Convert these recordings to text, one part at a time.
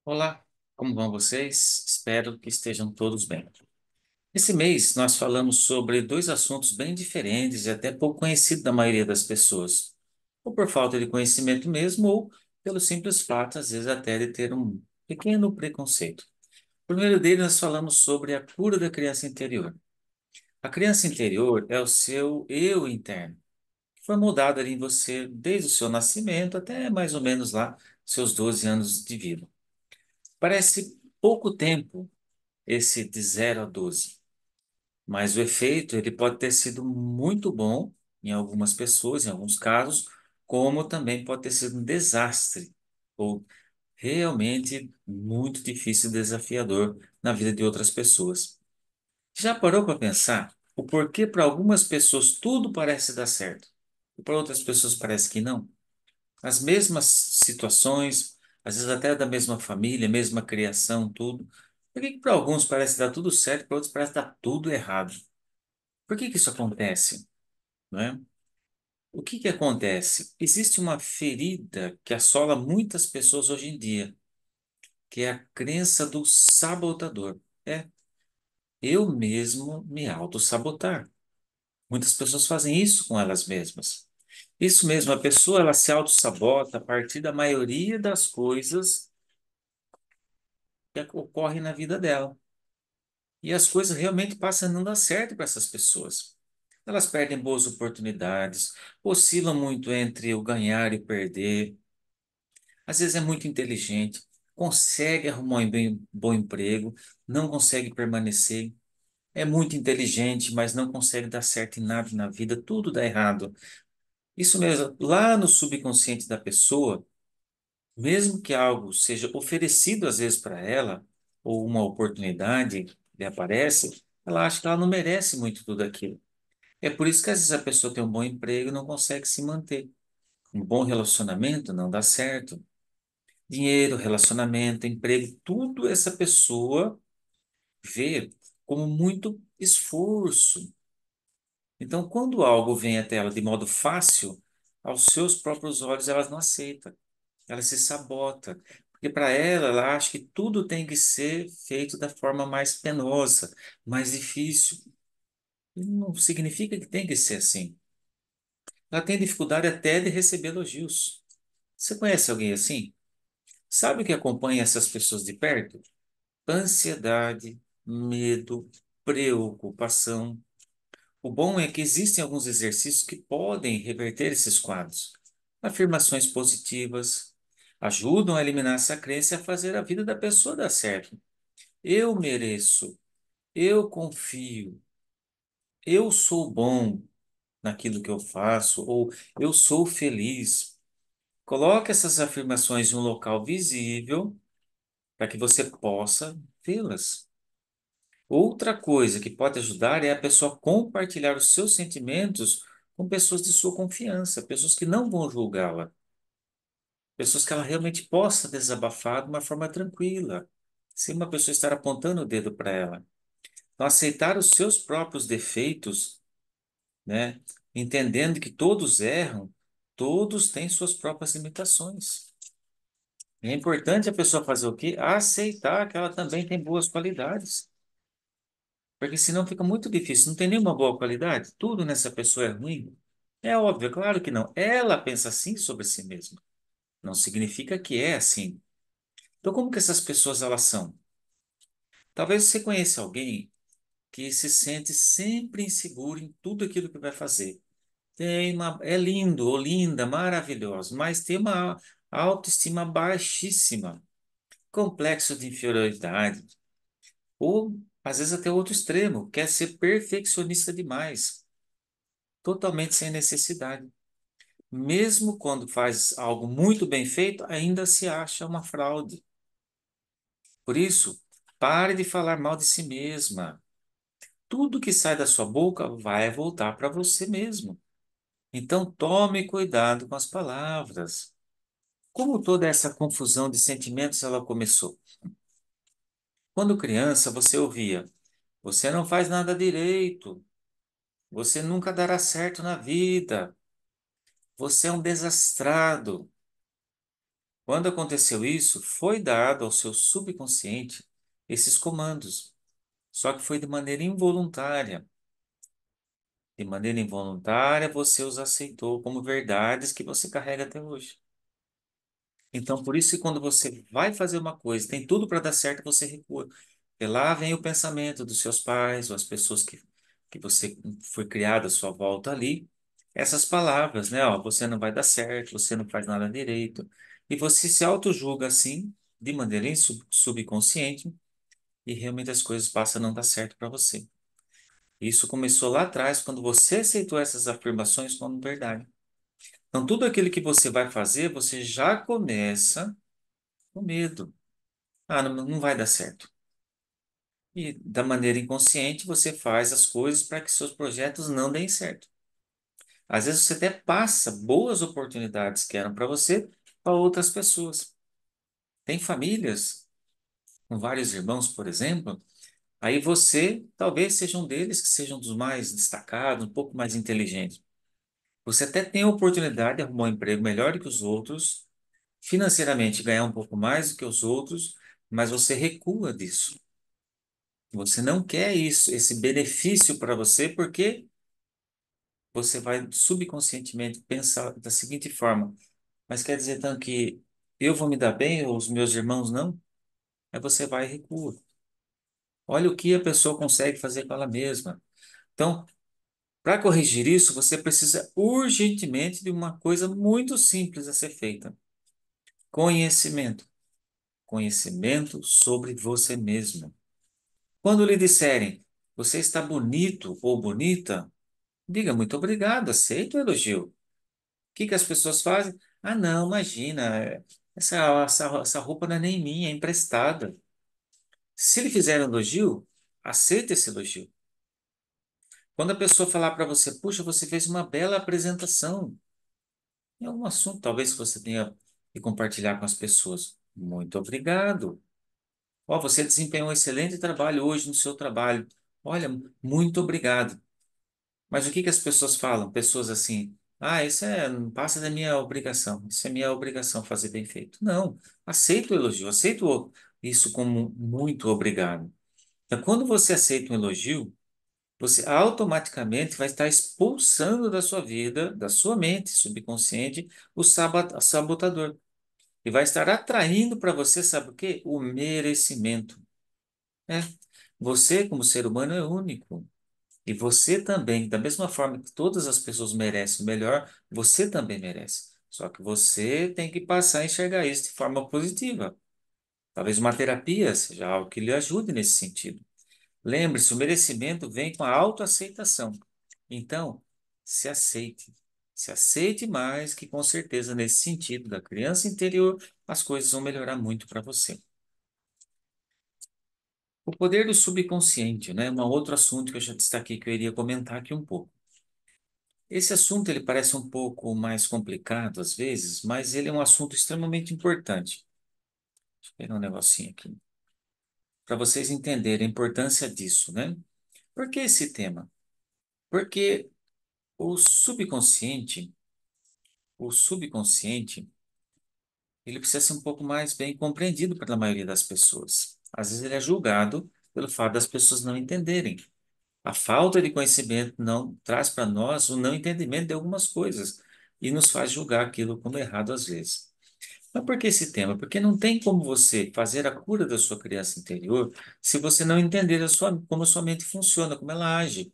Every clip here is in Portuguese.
Olá, como vão vocês? Espero que estejam todos bem. Esse mês nós falamos sobre dois assuntos bem diferentes e até pouco conhecidos da maioria das pessoas, ou por falta de conhecimento mesmo, ou pelo simples fato, às vezes, até de ter um pequeno preconceito. O primeiro deles nós falamos sobre a cura da criança interior. A criança interior é o seu eu interno, que foi moldado ali em você desde o seu nascimento até mais ou menos lá seus 12 anos de vida. Parece pouco tempo esse de 0 a 12. Mas o efeito ele pode ter sido muito bom em algumas pessoas, em alguns casos, como também pode ter sido um desastre ou realmente muito difícil e desafiador na vida de outras pessoas. Já parou para pensar o porquê para algumas pessoas tudo parece dar certo e para outras pessoas parece que não? As mesmas situações, às vezes até da mesma família, mesma criação, tudo. Por que que para alguns parece dar tudo certo, para outros parece dar tudo errado? Por que que isso acontece, não é? O que que acontece? Existe uma ferida que assola muitas pessoas hoje em dia, que é a crença do sabotador. É, eu mesmo me auto-sabotar. Muitas pessoas fazem isso com elas mesmas. Isso mesmo, a pessoa ela se auto-sabota a partir da maioria das coisas que ocorrem na vida dela. E as coisas realmente passam a não dar certo para essas pessoas. Elas perdem boas oportunidades, oscilam muito entre o ganhar e o perder. Às vezes é muito inteligente, consegue arrumar um bom emprego, não consegue permanecer. É muito inteligente, mas não consegue dar certo em nada na vida, tudo dá errado. Isso mesmo, lá no subconsciente da pessoa, mesmo que algo seja oferecido às vezes para ela, ou uma oportunidade lhe aparece, ela acha que ela não merece muito tudo aquilo. É por isso que às vezes a pessoa tem um bom emprego e não consegue se manter. Um bom relacionamento não dá certo. Dinheiro, relacionamento, emprego, tudo essa pessoa vê como muito esforço. Então, quando algo vem até ela de modo fácil, aos seus próprios olhos ela não aceita. Ela se sabota. Porque para ela, ela acha que tudo tem que ser feito da forma mais penosa, mais difícil. E não significa que tem que ser assim. Ela tem dificuldade até de receber elogios. Você conhece alguém assim? Sabe o que acompanha essas pessoas de perto? Ansiedade, medo, preocupação. O bom é que existem alguns exercícios que podem reverter esses quadros. Afirmações positivas ajudam a eliminar essa crença e a fazer a vida da pessoa dar certo. Eu mereço, eu confio, eu sou bom naquilo que eu faço, ou eu sou feliz. Coloque essas afirmações em um local visível para que você possa vê-las. Outra coisa que pode ajudar é a pessoa compartilhar os seus sentimentos com pessoas de sua confiança, pessoas que não vão julgá-la, pessoas que ela realmente possa desabafar de uma forma tranquila, sem uma pessoa estar apontando o dedo para ela. Então, aceitar os seus próprios defeitos, né? Entendendo que todos erram, todos têm suas próprias limitações. É importante a pessoa fazer o quê? Aceitar que ela também tem boas qualidades. Porque senão fica muito difícil. Não tem nenhuma boa qualidade? Tudo nessa pessoa é ruim? É óbvio, é claro que não. Ela pensa assim sobre si mesma. Não significa que é assim. Então, como que essas pessoas elas são? Talvez você conheça alguém que se sente sempre inseguro em tudo aquilo que vai fazer. É lindo ou linda, maravilhoso, mas tem uma autoestima baixíssima, complexo de inferioridade, ou às vezes até outro extremo, quer ser perfeccionista demais, totalmente sem necessidade. Mesmo quando faz algo muito bem feito, ainda se acha uma fraude. Por isso, pare de falar mal de si mesma. Tudo que sai da sua boca vai voltar para você mesmo. Então, tome cuidado com as palavras. Como toda essa confusão de sentimentos ela começou? Quando criança, você ouvia: você não faz nada direito, você nunca dará certo na vida, você é um desastrado. Quando aconteceu isso, foi dado ao seu subconsciente esses comandos, só que foi de maneira involuntária. De maneira involuntária, você os aceitou como verdades que você carrega até hoje. Então, por isso que quando você vai fazer uma coisa, tem tudo para dar certo, você recua. Porque lá vem o pensamento dos seus pais, ou as pessoas que você foi criado à sua volta ali. Essas palavras, né? Ó, você não vai dar certo, você não faz nada direito. E você se auto-julga assim, de maneira subconsciente, e realmente as coisas passam a não dar certo para você. Isso começou lá atrás, quando você aceitou essas afirmações como verdade. Então, tudo aquilo que você vai fazer, você já começa com medo. Ah, não vai dar certo. E da maneira inconsciente, você faz as coisas para que seus projetos não deem certo. Às vezes você até passa boas oportunidades que eram para você para outras pessoas. Tem famílias com vários irmãos, por exemplo, aí você talvez seja um deles que seja um dos mais destacados, um pouco mais inteligentes. Você até tem a oportunidade de arrumar um emprego melhor do que os outros, financeiramente ganhar um pouco mais do que os outros, mas você recua disso. Você não quer isso, esse benefício para você, porque você vai subconscientemente pensar da seguinte forma: mas quer dizer então que eu vou me dar bem, ou os meus irmãos não? Aí você vai e recua. Olha o que a pessoa consegue fazer com ela mesma. Então, para corrigir isso, você precisa urgentemente de uma coisa muito simples a ser feita: conhecimento. Conhecimento sobre você mesmo. Quando lhe disserem, você está bonito ou bonita, diga muito obrigado, aceito o elogio. O que que as pessoas fazem? Ah, não, imagina, essa roupa não é nem minha, é emprestada. Se lhe fizerem um elogio, aceite esse elogio. Quando a pessoa falar para você, puxa, você fez uma bela apresentação em algum assunto, talvez você tenha que compartilhar com as pessoas. Muito obrigado. Ó, você desempenhou um excelente trabalho hoje no seu trabalho. Olha, muito obrigado. Mas o que que as pessoas falam? Pessoas assim, ah, isso não passa da minha obrigação. Isso é minha obrigação fazer bem feito. Não, aceito o elogio, isso como muito obrigado. Então, quando você aceita um elogio, você automaticamente vai estar expulsando da sua vida, da sua mente subconsciente, o sabotador. E vai estar atraindo para você, sabe o quê? O merecimento. É. Você, como ser humano, é único. E você também, da mesma forma que todas as pessoas merecem o melhor, você também merece. Só que você tem que passar a enxergar isso de forma positiva. Talvez uma terapia seja algo que lhe ajude nesse sentido. Lembre-se, o merecimento vem com a autoaceitação. Então, se aceite. Se aceite mais, que com certeza, nesse sentido da criança interior, as coisas vão melhorar muito para você. O poder do subconsciente, né? Um outro assunto que eu já destaquei que eu iria comentar aqui um pouco. Esse assunto ele parece um pouco mais complicado às vezes, mas ele é um assunto extremamente importante. Deixa eu pegar um negocinho aqui. Para vocês entenderem a importância disso, né? Por que esse tema? Porque o subconsciente, ele precisa ser um pouco mais bem compreendido pela maioria das pessoas. Às vezes ele é julgado pelo fato das pessoas não entenderem. A falta de conhecimento não traz para nós o não entendimento de algumas coisas e nos faz julgar aquilo como errado às vezes. Mas por que esse tema? Porque não tem como você fazer a cura da sua criança interior se você não entender como a sua mente funciona, como ela age.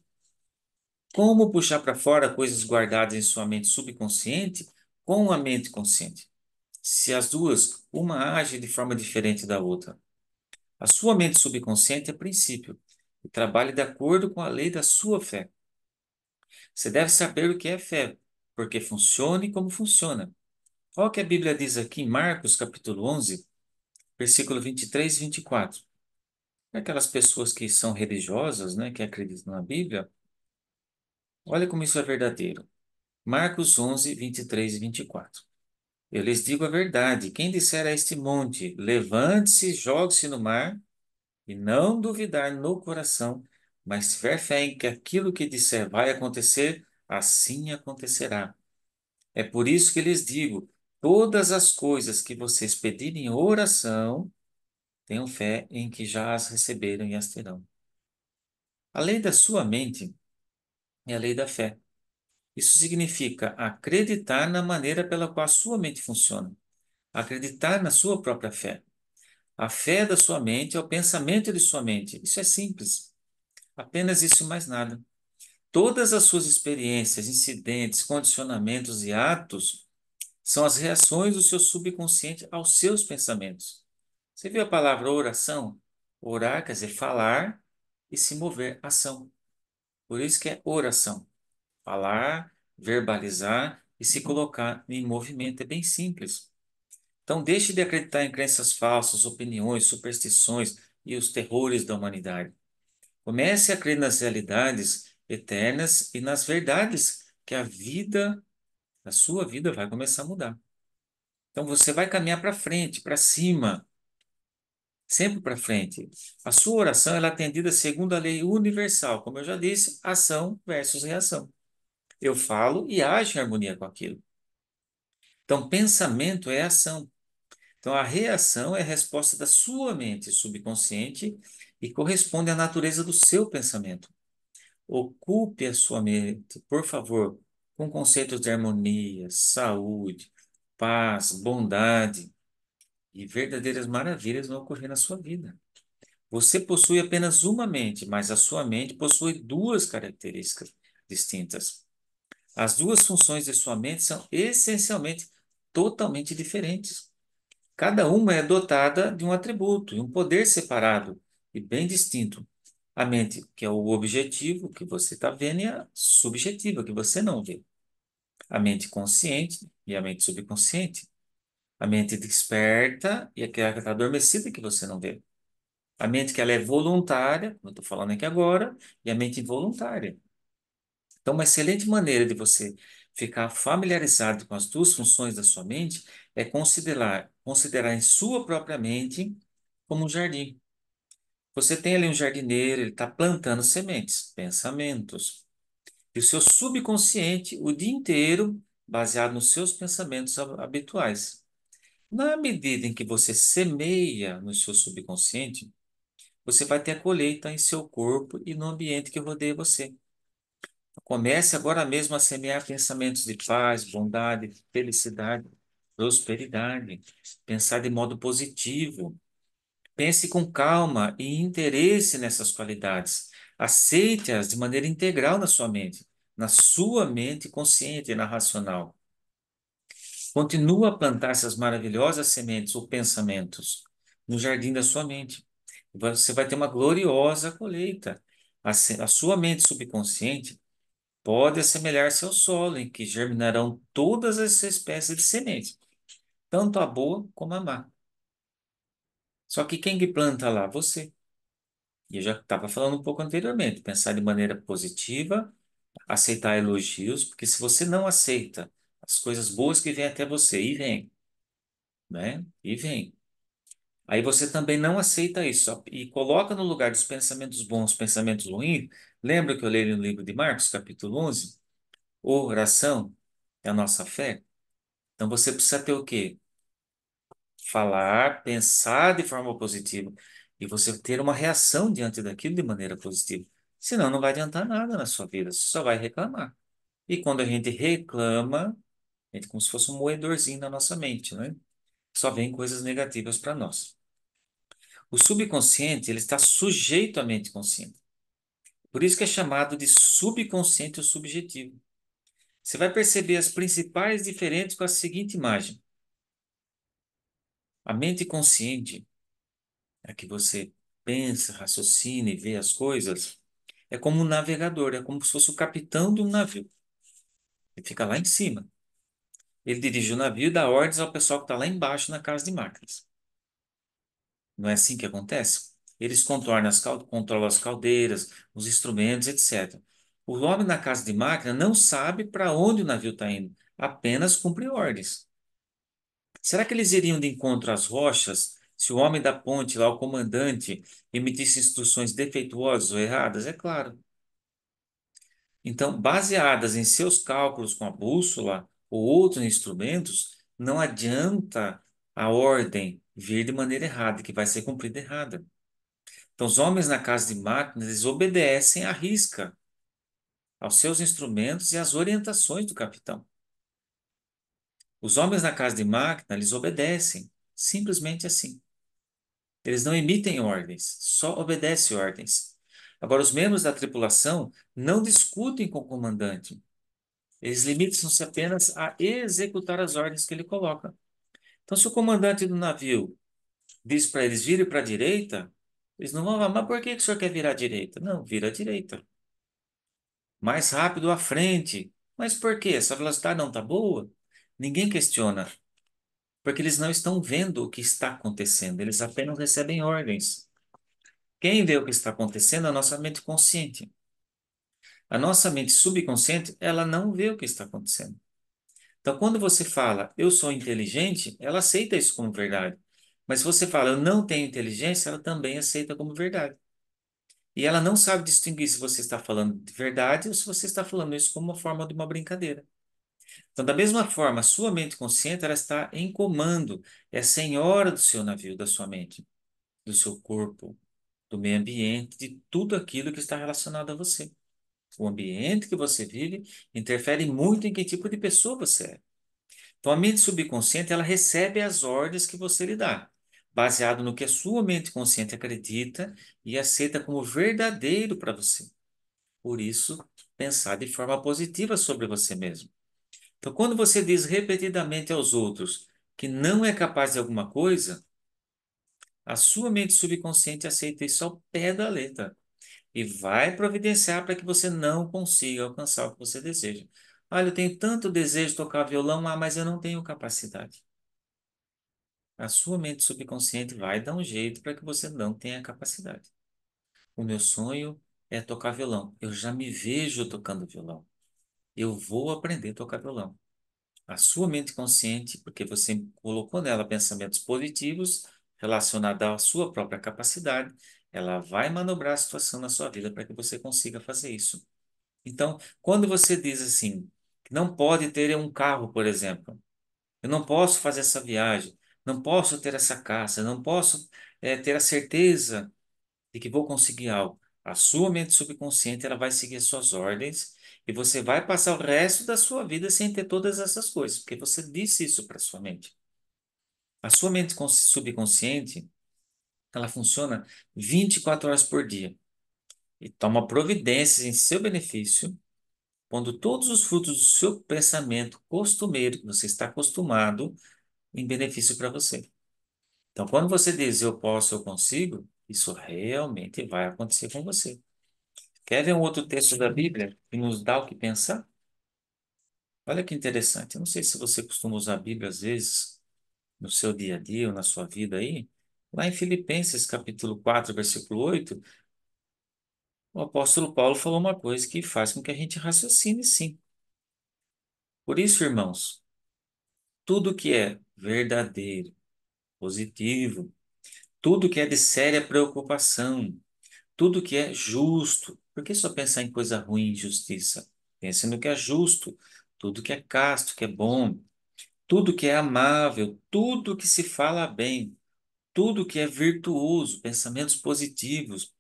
Como puxar para fora coisas guardadas em sua mente subconsciente com a mente consciente? Se as duas, uma age de forma diferente da outra. A sua mente subconsciente é princípio e trabalha de acordo com a lei da sua fé. Você deve saber o que é fé, porque funciona e como funciona. Olha o que a Bíblia diz aqui em Marcos, capítulo 11, versículo 23 e 24. Aquelas pessoas que são religiosas, né, que acreditam na Bíblia, olha como isso é verdadeiro. Marcos 11, 23 e 24. Eu lhes digo a verdade: quem disser a este monte, levante-se, jogue-se no mar, e não duvidar no coração, mas tiver fé em que aquilo que disser vai acontecer, assim acontecerá. É por isso que lhes digo: Todas as coisas que vocês pedirem em oração, tenham fé em que já as receberam e as terão. A lei da sua mente é a lei da fé. Isso significa acreditar na maneira pela qual a sua mente funciona. Acreditar na sua própria fé. A fé da sua mente é o pensamento de sua mente. Isso é simples. Apenas isso e mais nada. Todas as suas experiências, incidentes, condicionamentos e atos são as reações do seu subconsciente aos seus pensamentos. Você viu a palavra oração? Orar quer dizer falar e se mover, ação. Por isso que é oração. Falar, verbalizar e se colocar em movimento. É bem simples. Então, deixe de acreditar em crenças falsas, opiniões, superstições e os terrores da humanidade. Comece a crer nas realidades eternas e nas verdades que a sua vida vai começar a mudar. Então, você vai caminhar para frente, para cima, sempre para frente. A sua oração ela é atendida segundo a lei universal, como eu já disse, ação versus reação. Eu falo e ajo em harmonia com aquilo. Então, pensamento é ação. Então, a reação é a resposta da sua mente subconsciente e corresponde à natureza do seu pensamento. Ocupe a sua mente, por favor, com conceitos de harmonia, saúde, paz, bondade e verdadeiras maravilhas vão ocorrer na sua vida. Você possui apenas uma mente, mas a sua mente possui duas características distintas. As duas funções de sua mente são essencialmente totalmente diferentes. Cada uma é dotada de um atributo e um poder separado e bem distinto. A mente, que é o objetivo que você está vendo, e a subjetiva, que você não vê. A mente consciente e a mente subconsciente. A mente desperta e aquela que está adormecida que você não vê. A mente que ela é voluntária, como eu estou falando aqui agora, e a mente involuntária. Então, uma excelente maneira de você ficar familiarizado com as duas funções da sua mente é considerar em sua própria mente como um jardim. Você tem ali um jardineiro, ele está plantando sementes, pensamentos. E o seu subconsciente, o dia inteiro, baseado nos seus pensamentos habituais. Na medida em que você semeia no seu subconsciente, você vai ter a colheita em seu corpo e no ambiente que rodeia você. Comece agora mesmo a semear pensamentos de paz, bondade, felicidade, prosperidade. Pensar de modo positivo. Pense com calma e interesse nessas qualidades. Aceite-as de maneira integral na sua mente consciente e na racional. Continua a plantar essas maravilhosas sementes ou pensamentos no jardim da sua mente. Você vai ter uma gloriosa colheita. A sua mente subconsciente pode assemelhar-se ao solo, em que germinarão todas as espécies de sementes, tanto a boa como a má. Só que quem que planta lá? Você. E eu já estava falando um pouco anteriormente, pensar de maneira positiva, aceitar elogios, porque se você não aceita as coisas boas que vêm até você, e vem, né? E vem. Aí você também não aceita isso e coloca no lugar dos pensamentos bons, pensamentos ruins. Lembra que eu li no livro de Marcos, capítulo 11? Oração é a nossa fé. Então você precisa ter o quê? Falar, pensar de forma positiva e você ter uma reação diante daquilo de maneira positiva. Senão não vai adiantar nada na sua vida, você só vai reclamar. E quando a gente reclama, é como se fosse um moedorzinho na nossa mente, né? Só vem coisas negativas para nós. O subconsciente, ele está sujeito à mente consciente. Por isso que é chamado de subconsciente ou subjetivo. Você vai perceber as principais diferenças com a seguinte imagem. A mente consciente, a que você pensa, raciocina e vê as coisas, é como um navegador, é como se fosse o capitão de um navio. Ele fica lá em cima. Ele dirige o navio e dá ordens ao pessoal que está lá embaixo na casa de máquinas. Não é assim que acontece? Eles controlam as caldeiras, os instrumentos, etc. O homem na casa de máquina não sabe para onde o navio está indo, apenas cumpre ordens. Será que eles iriam de encontro às rochas se o homem da ponte, lá o comandante, emitisse instruções defeituosas ou erradas? É claro. Então, baseadas em seus cálculos com a bússola ou outros instrumentos, Não adianta a ordem vir de maneira errada, que vai ser cumprida errada. Então, os homens na casa de máquinas, eles obedecem à risca, aos seus instrumentos e às orientações do capitão. Os homens na casa de máquina, eles obedecem, simplesmente assim. Eles não emitem ordens, só obedecem ordens. Agora, os membros da tripulação não discutem com o comandante. Eles limitam-se apenas a executar as ordens que ele coloca. Então, se o comandante do navio diz para eles virem para a direita, eles não vão falar, mas por que que o senhor quer virar à direita? Não, vira à direita. Mais rápido à frente. Mas por quê? Essa velocidade não está boa? Ninguém questiona, porque eles não estão vendo o que está acontecendo, eles apenas recebem ordens. Quem vê o que está acontecendo é a nossa mente consciente. A nossa mente subconsciente, ela não vê o que está acontecendo. Então, quando você fala, eu sou inteligente, ela aceita isso como verdade. Mas se você fala, eu não tenho inteligência, ela também aceita como verdade. E ela não sabe distinguir se você está falando de verdade ou se você está falando isso como uma forma de uma brincadeira. Então, da mesma forma, a sua mente consciente, ela está em comando, é senhora do seu navio, da sua mente, do seu corpo, do meio ambiente, de tudo aquilo que está relacionado a você. O ambiente que você vive interfere muito em que tipo de pessoa você é. Então, a mente subconsciente, ela recebe as ordens que você lhe dá, baseado no que a sua mente consciente acredita e aceita como verdadeiro para você. Por isso, pensar de forma positiva sobre você mesmo. Então, quando você diz repetidamente aos outros que não é capaz de alguma coisa, a sua mente subconsciente aceita isso ao pé da letra e vai providenciar para que você não consiga alcançar o que você deseja. Olha, eu tenho tanto desejo de tocar violão, mas eu não tenho capacidade. A sua mente subconsciente vai dar um jeito para que você não tenha capacidade. O meu sonho é tocar violão. Eu já me vejo tocando violão. Eu vou aprender a tocar violão. A sua mente consciente, porque você colocou nela pensamentos positivos relacionados à sua própria capacidade, ela vai manobrar a situação na sua vida para que você consiga fazer isso. Então, quando você diz assim, que não pode ter um carro, por exemplo, eu não posso fazer essa viagem, não posso ter essa casa, não posso ter a certeza de que vou conseguir algo. A sua mente subconsciente ela vai seguir as suas ordens e você vai passar o resto da sua vida sem ter todas essas coisas, porque você disse isso para sua mente. A sua mente subconsciente, ela funciona 24 horas por dia e toma providências em seu benefício, pondo todos os frutos do seu pensamento costumeiro, que você está acostumado, em benefício para você. Então, quando você diz eu posso, eu consigo, isso realmente vai acontecer com você. Quer ver um outro texto da Bíblia que nos dá o que pensar? Olha que interessante. Eu não sei se você costuma usar a Bíblia às vezes no seu dia a dia ou na sua vida aí. Lá em Filipenses capítulo 4 versículo 8, o apóstolo Paulo falou uma coisa que faz com que a gente raciocine sim. Por isso, irmãos, tudo que é verdadeiro, positivo, tudo que é de séria preocupação, tudo que é justo. Por que só pensar em coisa ruim e injustiça? Pense no que é justo, tudo que é casto, que é bom, tudo que é amável, tudo que se fala bem, tudo que é virtuoso, pensamentos positivos,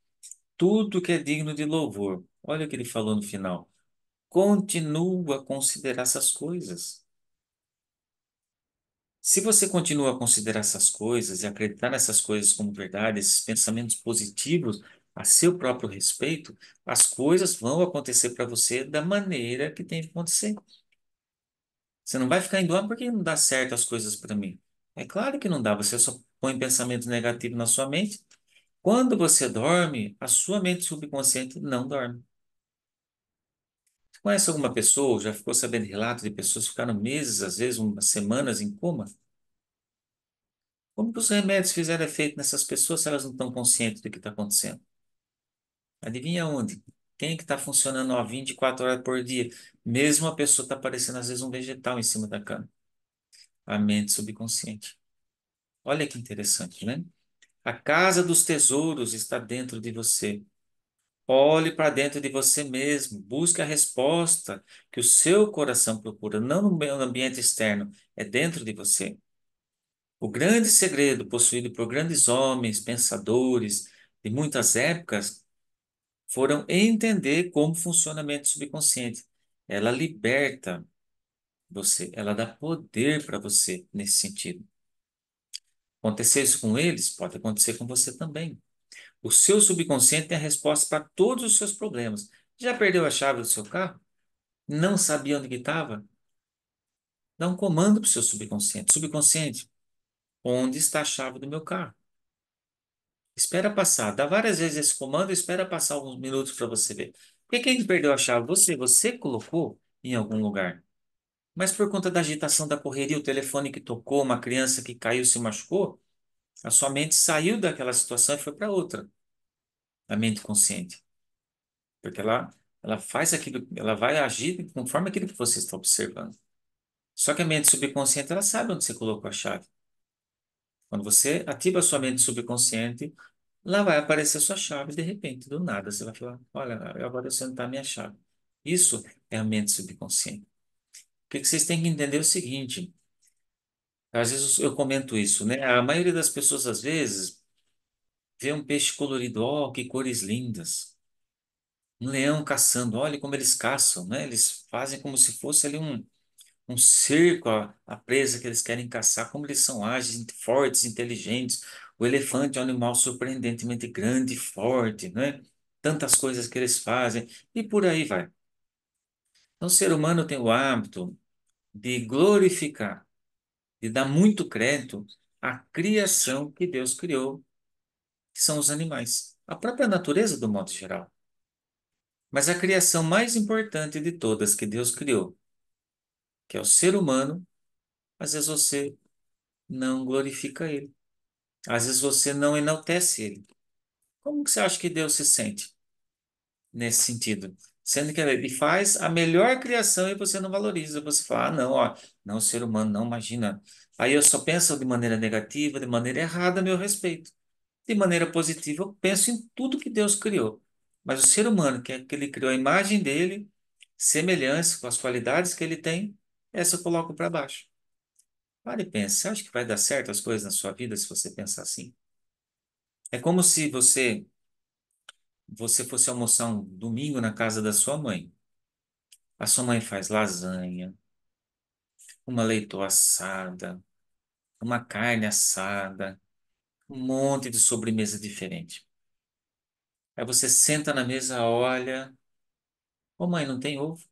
tudo que é digno de louvor. Olha o que ele falou no final. Continua a considerar essas coisas. Se você continua a considerar essas coisas e acreditar nessas coisas como verdade, esses pensamentos positivos a seu próprio respeito, as coisas vão acontecer para você da maneira que tem que acontecer. Você não vai ficar indo, por que não dá certo as coisas para mim? É claro que não dá, você só põe pensamento negativo na sua mente. Quando você dorme, a sua mente subconsciente não dorme. Você conhece alguma pessoa, ou já ficou sabendo relatos de pessoas que ficaram meses, às vezes umas semanas em coma? Como que os remédios fizeram efeito nessas pessoas se elas não estão conscientes do que está acontecendo? Adivinha onde? Quem que está funcionando ó, 24 horas por dia? Mesmo a pessoa está parecendo às vezes um vegetal em cima da cama. A mente subconsciente. Olha que interessante, né? A casa dos tesouros está dentro de você. Olhe para dentro de você mesmo, busque a resposta que o seu coração procura, não no ambiente externo, é dentro de você. O grande segredo possuído por grandes homens, pensadores de muitas épocas, foram entender como funciona a mente subconsciente. Ela liberta você, ela dá poder para você nesse sentido. Acontecer isso com eles, pode acontecer com você também. O seu subconsciente tem a resposta para todos os seus problemas. Já perdeu a chave do seu carro? Não sabia onde que estava? Dá um comando para o seu subconsciente. Subconsciente, onde está a chave do meu carro? Espera passar. Dá várias vezes esse comando, espera passar alguns minutos para você ver. Porque quem que perdeu a chave? Você. Você colocou em algum lugar. Mas por conta da agitação da correria, o telefone que tocou, uma criança que caiu, se machucou, a sua mente saiu daquela situação e foi para outra. A mente consciente. Porque ela faz aquilo, ela vai agir conforme aquilo que você está observando. Só que a mente subconsciente, ela sabe onde você colocou a chave. Quando você ativa a sua mente subconsciente, lá vai aparecer a sua chave de repente, do nada. Você vai falar, olha, agora você não está a minha chave. Isso é a mente subconsciente. O que que vocês têm que entender é o seguinte, às vezes eu comento isso, né? A maioria das pessoas, às vezes, vê um peixe colorido, oh, que cores lindas. Um leão caçando, olha como eles caçam, né? Eles fazem como se fosse ali um cerco à presa que eles querem caçar, como eles são ágeis, fortes, inteligentes. O elefante é um animal surpreendentemente grande e forte, né? Tantas coisas que eles fazem, e por aí vai. Então, o ser humano tem o hábito de glorificar, de dar muito crédito à criação que Deus criou, que são os animais, a própria natureza do modo geral. Mas a criação mais importante de todas que Deus criou, que é o ser humano, às vezes você não glorifica ele. Às vezes você não enaltece ele. Como que você acha que Deus se sente nesse sentido? Sendo que ele faz a melhor criação e você não valoriza. Você fala, ah, não, ó, não, ser humano, não, imagina. Aí eu só penso de maneira negativa, de maneira errada a meu respeito. De maneira positiva, eu penso em tudo que Deus criou. Mas o ser humano, que é que ele criou a imagem dele, semelhança com as qualidades que ele tem, essa eu coloco para baixo. Pare e pense, você acha que vai dar certo as coisas na sua vida se você pensar assim? É como se você fosse almoçar um domingo na casa da sua mãe. A sua mãe faz lasanha, uma leitoa assada, uma carne assada, um monte de sobremesa diferente. Aí você senta na mesa, olha, ô mãe, não tem ovo?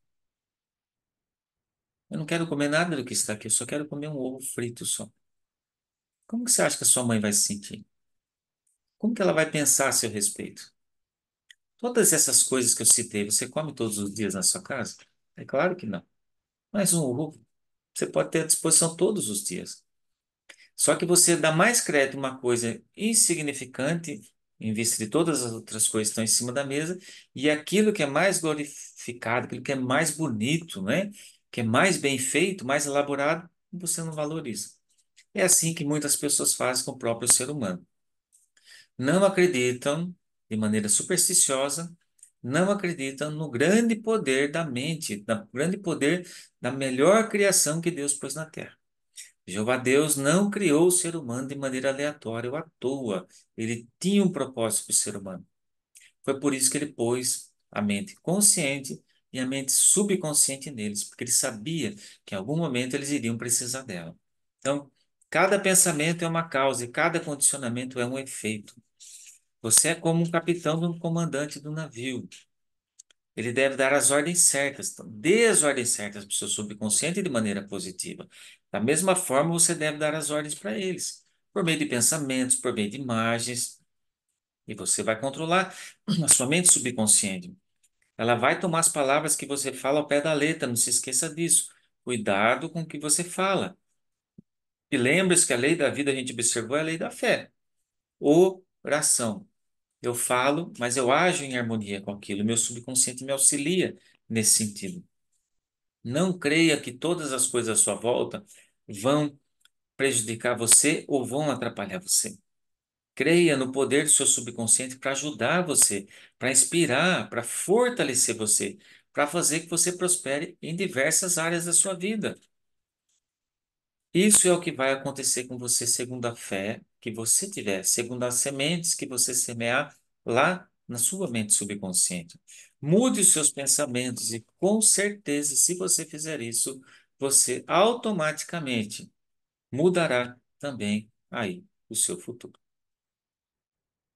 Eu não quero comer nada do que está aqui, eu só quero comer um ovo frito só. Como que você acha que a sua mãe vai se sentir? Como que ela vai pensar a seu respeito? Todas essas coisas que eu citei, você come todos os dias na sua casa? É claro que não. Mas um ovo você pode ter à disposição todos os dias. Só que você dá mais crédito a uma coisa insignificante, em vista de todas as outras coisas que estão em cima da mesa, e aquilo que é mais glorificado, aquilo que é mais bonito, né? Que é mais bem feito, mais elaborado, você não valoriza. É assim que muitas pessoas fazem com o próprio ser humano. Não acreditam, de maneira supersticiosa, não acreditam no grande poder da mente, no grande poder da melhor criação que Deus pôs na Terra. Jeová Deus não criou o ser humano de maneira aleatória ou à toa. Ele tinha um propósito para o ser humano. Foi por isso que ele pôs a mente consciente e a mente subconsciente neles, porque ele sabia que em algum momento eles iriam precisar dela. Então, cada pensamento é uma causa e cada condicionamento é um efeito. Você é como um capitão de um comandante do navio. Ele deve dar as ordens certas. Então, dê as ordens certas para o seu subconsciente de maneira positiva. Da mesma forma, você deve dar as ordens para eles, por meio de pensamentos, por meio de imagens, e você vai controlar a sua mente subconsciente. Ela vai tomar as palavras que você fala ao pé da letra, não se esqueça disso. Cuidado com o que você fala. E lembre-se que a lei da vida a gente observou é a lei da fé. Oração. Eu falo, mas eu ajo em harmonia com aquilo. Meu subconsciente me auxilia nesse sentido. Não creia que todas as coisas à sua volta vão prejudicar você ou vão atrapalhar você. Creia no poder do seu subconsciente para ajudar você, para inspirar, para fortalecer você, para fazer que você prospere em diversas áreas da sua vida. Isso é o que vai acontecer com você segundo a fé que você tiver, segundo as sementes que você semear lá na sua mente subconsciente. Mude os seus pensamentos e, com certeza, se você fizer isso, você automaticamente mudará também aí o seu futuro.